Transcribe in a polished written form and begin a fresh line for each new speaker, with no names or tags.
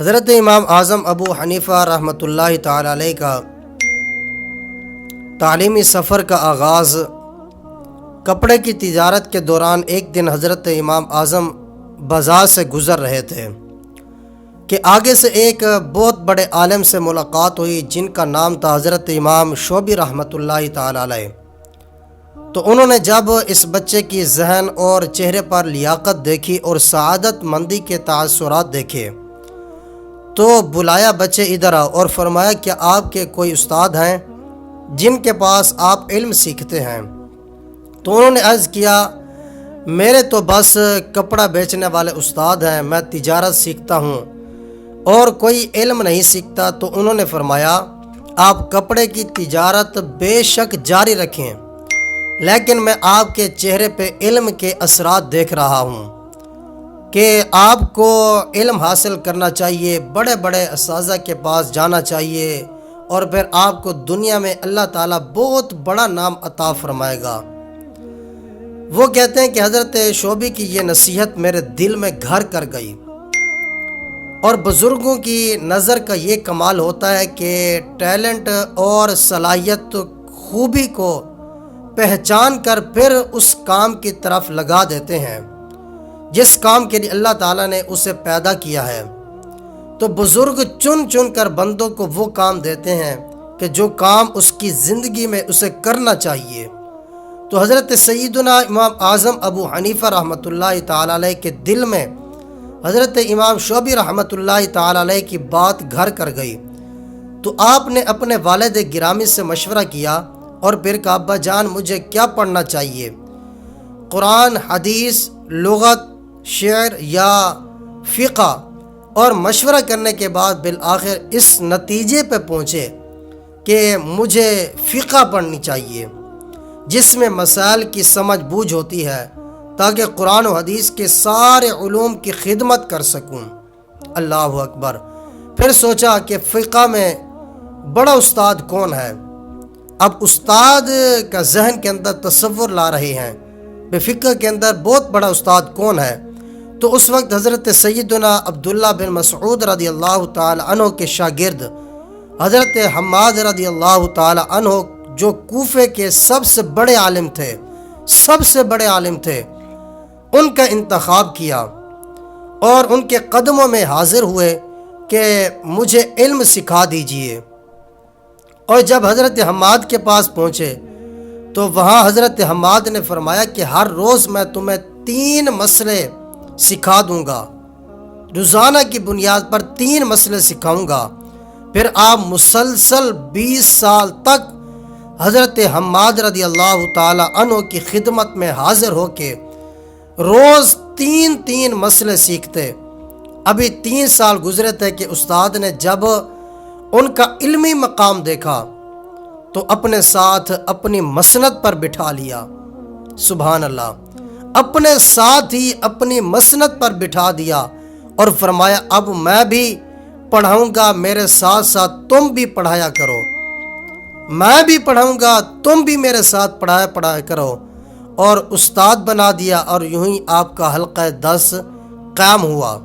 حضرت امام اعظم ابو حنیفہ رحمۃ اللہ تعالی علیہ کا تعلیمی سفر کا آغاز کپڑے کی تجارت کے دوران ایک دن حضرت امام اعظم بازار سے گزر رہے تھے کہ آگے سے ایک بہت بڑے عالم سے ملاقات ہوئی جن کا نام تھا حضرت امام شعبی رحمۃ اللہ تعالی علیہ۔ تو انہوں نے جب اس بچے کی ذہن اور چہرے پر لیاقت دیکھی اور سعادت مندی کے تاثرات دیکھے تو بلایا، بچے ادھر آؤ، اور فرمایا کہ آپ کے کوئی استاد ہیں جن کے پاس آپ علم سیکھتے ہیں؟ تو انہوں نے عرض کیا میرے تو بس کپڑا بیچنے والے استاد ہیں، میں تجارت سیکھتا ہوں اور کوئی علم نہیں سیکھتا۔ تو انہوں نے فرمایا آپ کپڑے کی تجارت بے شک جاری رکھیں، لیکن میں آپ کے چہرے پہ علم کے اثرات دیکھ رہا ہوں کہ آپ کو علم حاصل کرنا چاہیے، بڑے بڑے اساتذہ کے پاس جانا چاہیے، اور پھر آپ کو دنیا میں اللہ تعالیٰ بہت بڑا نام عطا فرمائے گا۔ وہ کہتے ہیں کہ حضرت شعبی کی یہ نصیحت میرے دل میں گھر کر گئی، اور بزرگوں کی نظر کا یہ کمال ہوتا ہے کہ ٹیلنٹ اور صلاحیت خوبی کو پہچان کر پھر اس کام کی طرف لگا دیتے ہیں جس کام کے لیے اللہ تعالیٰ نے اسے پیدا کیا ہے۔ تو بزرگ چن چن کر بندوں کو وہ کام دیتے ہیں کہ جو کام اس کی زندگی میں اسے کرنا چاہیے۔ تو حضرت سیدنا امام اعظم ابو حنیفہ رحمۃ اللہ تعالی علیہ کے دل میں حضرت امام شعبی رحمۃ اللہ تعالی علیہ کی بات گھر کر گئی۔ تو آپ نے اپنے والد گرامی سے مشورہ کیا اور پھر کہا ابا جان مجھے کیا پڑھنا چاہیے، قرآن، حدیث، لغت، شعر یا فقہ؟ اور مشورہ کرنے کے بعد بالآخر اس نتیجے پہ پہنچے کہ مجھے فقہ پڑھنی چاہیے جس میں مسائل کی سمجھ بوجھ ہوتی ہے تاکہ قرآن و حدیث کے سارے علوم کی خدمت کر سکوں۔ اللہ اکبر۔ پھر سوچا کہ فقہ میں بڑا استاد کون ہے؟ اب استاد کا ذہن کے اندر تصور لا رہے ہیں کہ فقہ کے اندر بہت بڑا استاد کون ہے؟ تو اس وقت حضرت سیدنا عبداللہ بن مسعود رضی اللہ تعالی عنہ کے شاگرد حضرت حماد رضی اللہ تعالی عنہ جو کوفے کے سب سے بڑے عالم تھے ان کا انتخاب کیا اور ان کے قدموں میں حاضر ہوئے کہ مجھے علم سکھا دیجئے۔ اور جب حضرت حماد کے پاس پہنچے تو وہاں حضرت حماد نے فرمایا کہ ہر روز میں تمہیں 3 مسئلے سکھا دوں گا، روزانہ کی بنیاد پر 3 مسئلے سکھاؤں گا۔ پھر آپ مسلسل 20 سال تک حضرت حماد رضی اللہ تعالی عنہ کی خدمت میں حاضر ہو کے روز 3 مسئلے سیکھتے۔ ابھی 3 سال گزرے تھے کہ استاد نے جب ان کا علمی مقام دیکھا تو اپنے ساتھ اپنی مسند پر بٹھا لیا۔ سبحان اللہ، اپنے ساتھ ہی اپنی مسند پر بٹھا دیا اور فرمایا اب میں بھی پڑھاؤں گا، میرے ساتھ ساتھ تم بھی پڑھایا کرو، میں بھی پڑھاؤں گا، تم بھی میرے ساتھ پڑھایا کرو، اور استاد بنا دیا، اور یوں ہی آپ کا حلقہ 10 قائم ہوا۔